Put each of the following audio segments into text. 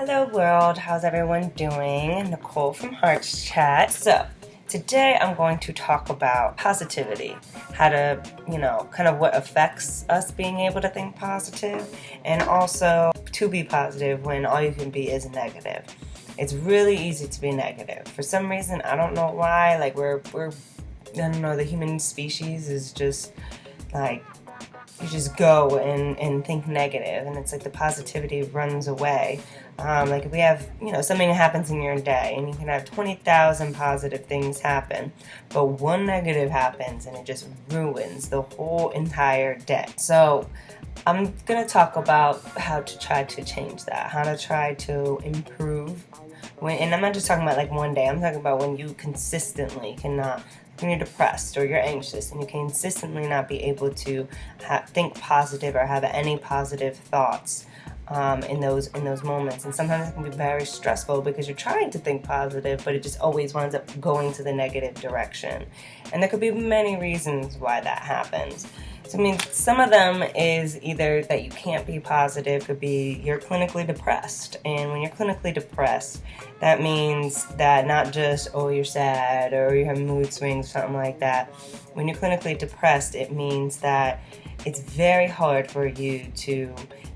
Hello world, how's everyone doing? Nicole from HeartsChat. So, today I'm going to talk about positivity, how to, kind of what affects us being able to think positive, and also to be positive when all you can be is negative. It's really easy to be negative. For some reason, I don't know why, like I don't know, the human species is just like, you just go and think negative, and it's like the positivity runs away. Like if we have, something happens in your day, and you can have 20,000 positive things happen, but one negative happens, and it just ruins the whole entire day. So I'm going to talk about how to try to change that, how to try to improve. And I'm not just talking about like one day, I'm talking about when you consistently cannot, when you're depressed or you're anxious and you can consistently not be able to think positive or have any positive thoughts in those moments. And sometimes it can be very stressful because you're trying to think positive, but it just always winds up going to the negative direction. And there could be many reasons why that happens. So, some of them is either that you can't be positive, could be you're clinically depressed. And when you're clinically depressed, that means that not just, you're sad or you have mood swings, something like that. When you're clinically depressed, it means that it's very hard for you to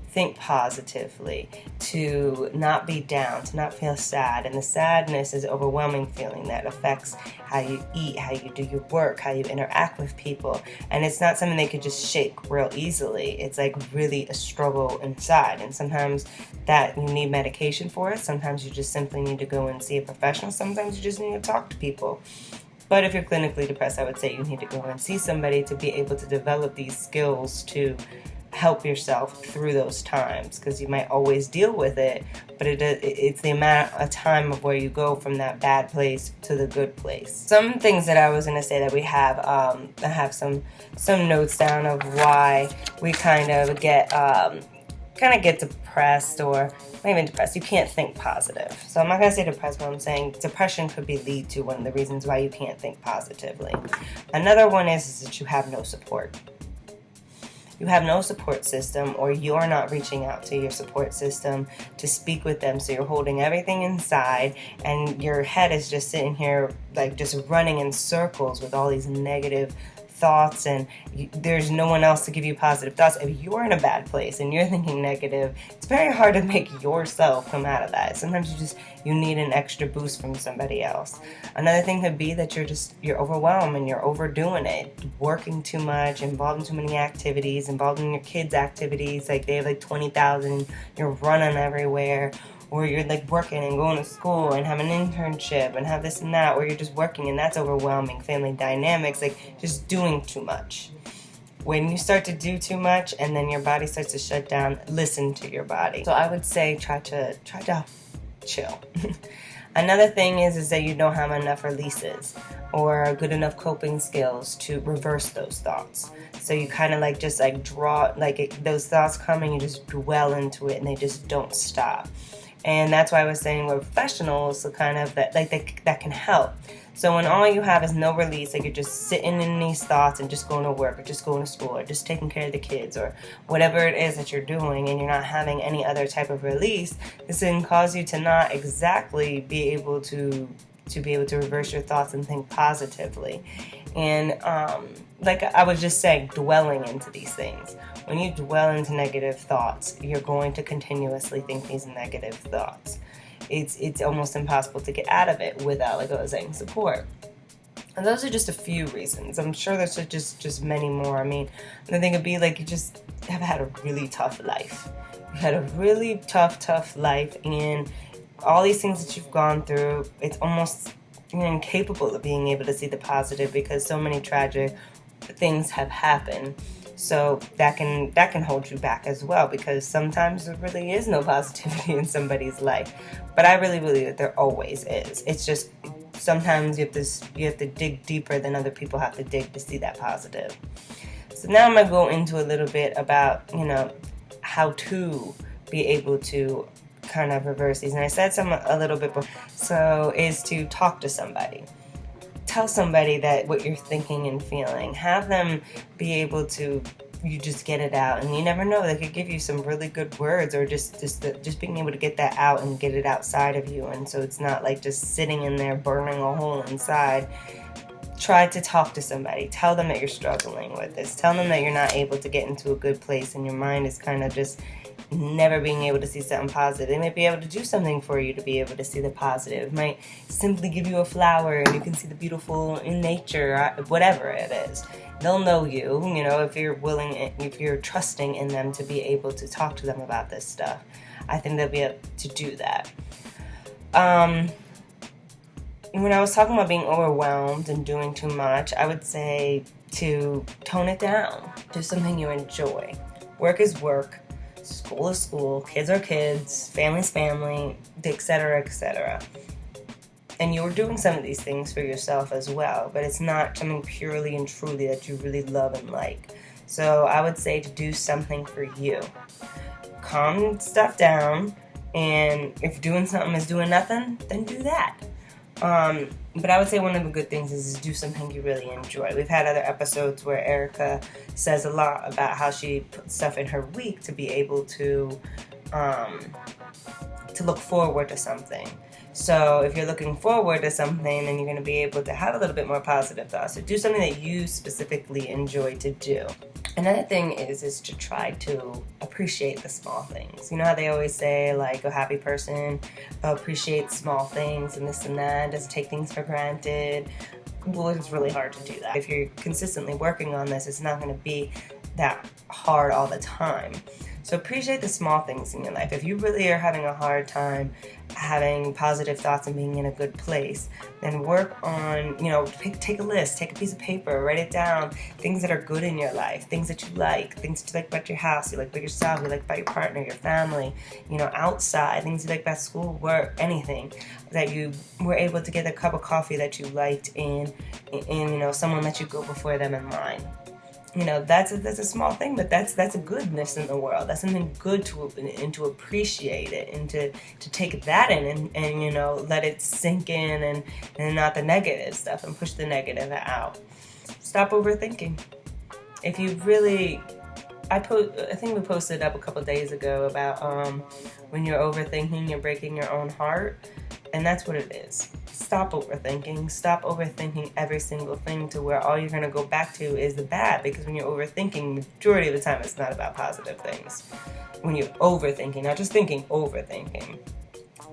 think positively, to not be down, to not feel sad. And the sadness is an overwhelming feeling that affects how you eat, how you do your work, how you interact with people. And it's not something they could just shake real easily. It's like really a struggle inside. And sometimes that you need medication for it. Sometimes you just simply need to go and see a professional. Sometimes you just need to talk to people. But if you're clinically depressed, I would say you need to go and see somebody to be able to develop these skills to help yourself through those times, because you might always deal with it, but it's the amount of time of where you go from that bad place to the good place. Some things that I was going to say that we have, I have some notes down of why we kind of get depressed, or not even depressed, you can't think positive. So I'm not going to say depressed, but I'm saying depression could lead to one of the reasons why you can't think positively. Another one is that you have no support. You have no support system, or you're not reaching out to your support system to speak with them. So you're holding everything inside, and your head is just sitting here like just running in circles with all these negative thoughts, and there's no one else to give you positive thoughts. If you're in a bad place and you're thinking negative, it's very hard to make yourself come out of that. Sometimes you need an extra boost from somebody else. Another thing could be that you're overwhelmed and you're overdoing it, working too much, involved in too many activities, involved in your kids' activities, like they have like 20,000, you're running everywhere. Or you're like working and going to school and have an internship and have this and that, or you're just working and that's overwhelming. Family dynamics, like just doing too much. When you start to do too much and then your body starts to shut down, listen to your body. So I would say try to chill. Another thing is that you don't have enough releases or good enough coping skills to reverse those thoughts. So you kind of those thoughts come and you just dwell into it and they just don't stop. And that's why I was saying we're professionals, so kind of that can help. So when all you have is no release, like you're just sitting in these thoughts and just going to work or just going to school or just taking care of the kids or whatever it is that you're doing, and you're not having any other type of release, this can cause you to not exactly be able to reverse your thoughts and think positively. And like I was just saying, dwelling into these things. When you dwell into negative thoughts, you're going to continuously think these negative thoughts. It's almost impossible to get out of it without, like I was saying, support. And those are just a few reasons. I'm sure there's just many more. The thing would be like you just have had a really tough life. You had a really tough life, and all these things that you've gone through, it's almost incapable of being able to see the positive because so many tragic things have happened. So that can hold you back as well, because sometimes there really is no positivity in somebody's life. But I really believe that there always is. It's just sometimes you have to dig deeper than other people have to dig to see that positive. So now I'm going to go into a little bit about, how to be able to kind of reverse these. And I said a little bit before. So is to talk to somebody. Tell somebody that what you're thinking and feeling. Have them be able to you just get it out. And you never know, they could give you some really good words, or just being able to get that out and get it outside of you. And so it's not like just sitting in there burning a hole inside. Try to talk to somebody. Tell them that you're struggling with this. Tell them that you're not able to get into a good place and your mind is kind of just never being able to see something positive. They might be able to do something for you to be able to see the positive. It might simply give you a flower and you can see the beautiful in nature, whatever it is. They'll know you, if you're willing, if you're trusting in them to be able to talk to them about this stuff. I think they'll be able to do that. When I was talking about being overwhelmed and doing too much, I would say to tone it down. Do something you enjoy. Work is work. School is school. Kids are kids. Family's family, etc., etc. And you're doing some of these things for yourself as well, but it's not something purely and truly that you really love and like. So I would say to do something for you. Calm stuff down, and if doing something is doing nothing, then do that. But I would say one of the good things is do something you really enjoy. We've had other episodes where Erica says a lot about how she puts stuff in her week to be able to look forward to something. So if you're looking forward to something, then you're going to be able to have a little bit more positive thoughts. So do something that you specifically enjoy to do. Another thing is to try to appreciate the small things. You know how they always say, like, a happy person appreciates small things and this and that, doesn't take things for granted. Well, it's really hard to do that. If you're consistently working on this, it's not going to be that hard all the time. So appreciate the small things in your life. If you really are having a hard time having positive thoughts and being in a good place, then work on, take a list, take a piece of paper, write it down, things that are good in your life, things that you like, things that you like about your house, you like about yourself, you like about your partner, your family, outside, things you like about school, work, anything that you were able to get a cup of coffee that you liked in someone that you go before them in line. That's a small thing, but that's a goodness in the world. That's something good to appreciate it and to take that in and let it sink in and not the negative stuff, and push the negative out. Stop overthinking. If you really, I think we posted up a couple days ago about when you're overthinking, you're breaking your own heart, and that's what it is. Stop overthinking. Stop overthinking every single thing to where all you're going to go back to is the bad, because when you're overthinking, majority of the time it's not about positive things. When you're overthinking, not just thinking, overthinking.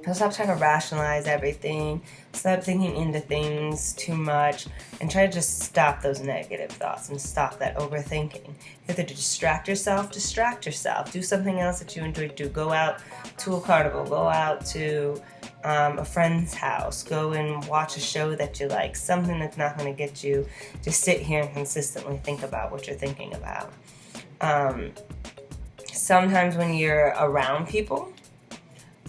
So stop trying to rationalize everything. Stop thinking into things too much, and try to just stop those negative thoughts and stop that overthinking. You have to distract yourself. Do something else that you enjoy to do. Go out to a carnival. Go out to a friend's house. Go and watch a show that you like. Something that's not going to get you to sit here and consistently think about what you're thinking about. Sometimes when you're around people,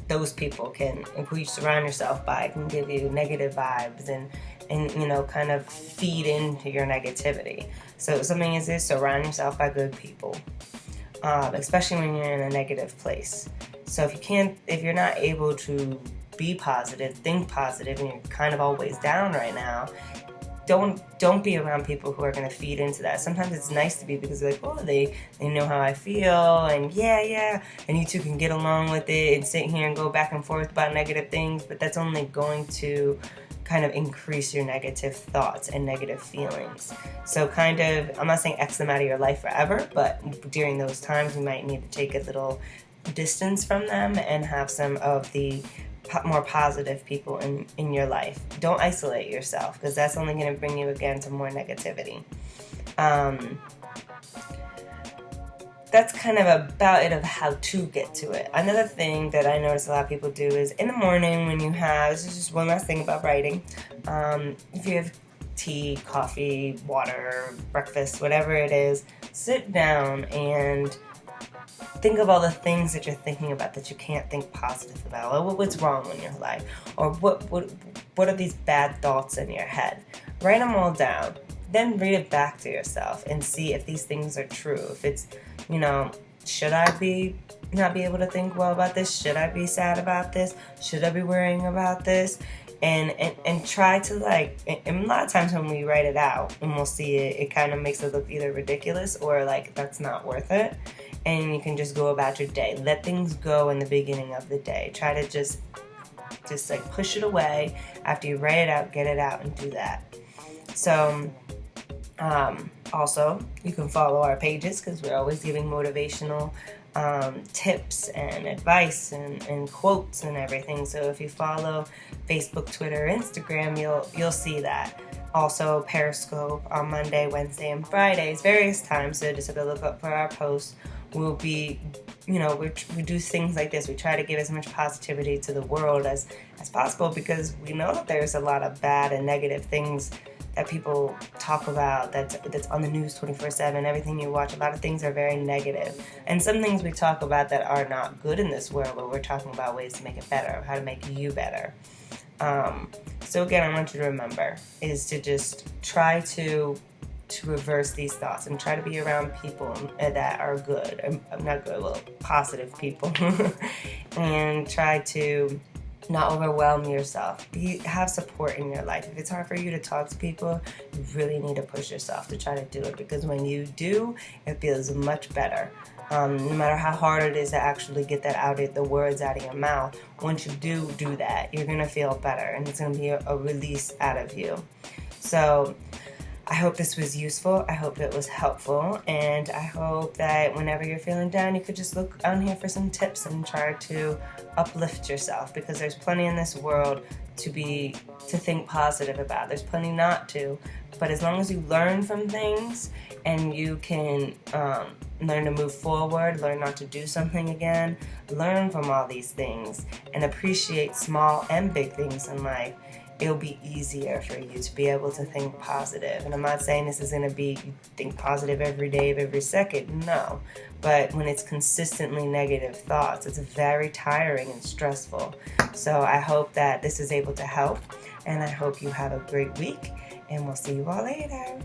those people who you surround yourself by, can give you negative vibes and kind of feed into your negativity. So something is this: surround yourself by good people, especially when you're in a negative place. So if you're not able to be positive, think positive, and you're kind of always down right now, don't be around people who are going to feed into that. Sometimes it's nice to be, because they're like, oh, they know how I feel, and yeah, and you two can get along with it and sit here and go back and forth about negative things, but that's only going to kind of increase your negative thoughts and negative feelings. So I'm not saying X them out of your life forever, but during those times you might need to take a little distance from them and have some of the more positive people in your life. Don't isolate yourself, because that's only going to bring you again to more negativity. That's kind of about it of how to get to it. Another thing that I notice a lot of people do is in the morning when this is just one last thing about writing. If you have tea, coffee, water, breakfast, whatever it is, sit down and think of all the things that you're thinking about that you can't think positive about, or what's wrong in your life, or what are these bad thoughts in your head. Write them all down. Then read it back to yourself and see if these things are true. If it's, should I not be able to think well about this? Should I be sad about this? Should I be worrying about this? And try to like, and a lot of times when we write it out and we'll see it, it kind of makes it look either ridiculous or like that's not worth it. And you can just go about your day. Let things go in the beginning of the day. Try to just like push it away after you write it out, get it out, and do that. So also you can follow our pages because we're always giving motivational tips and advice and quotes and everything. So if you follow Facebook, Twitter, Instagram, you'll see that. Also Periscope on Monday, Wednesday, and Fridays, various times. So just have to look up for our posts. We'll be, we do things like this. We try to give as much positivity to the world as possible because we know that there's a lot of bad and negative things that people talk about that's on the news 24/7. Everything you watch, a lot of things are very negative. And some things we talk about that are not good in this world, but we're talking about ways to make it better, how to make you better. So again, I want you to remember is to just try to reverse these thoughts and try to be around people that are good, not good, well, positive people, and try to not overwhelm yourself. Have support in your life. If it's hard for you to talk to people, you really need to push yourself to try to do it, because when you do, it feels much better. No matter how hard it is to actually get that out of the words out of your mouth, once you do that, you're gonna feel better, and it's gonna be a release out of you. So I hope this was useful. I hope it was helpful, and I hope that whenever you're feeling down, you could just look on here for some tips and try to uplift yourself, because there's plenty in this world to think positive about. There's plenty not to, but as long as you learn from things and you can learn to move forward, learn not to do something again, learn from all these things and appreciate small and big things in life, it'll be easier for you to be able to think positive. And I'm not saying this is going to be you think positive every day of every second, no. But when it's consistently negative thoughts, it's very tiring and stressful. So I hope that this is able to help, and I hope you have a great week, and we'll see you all later.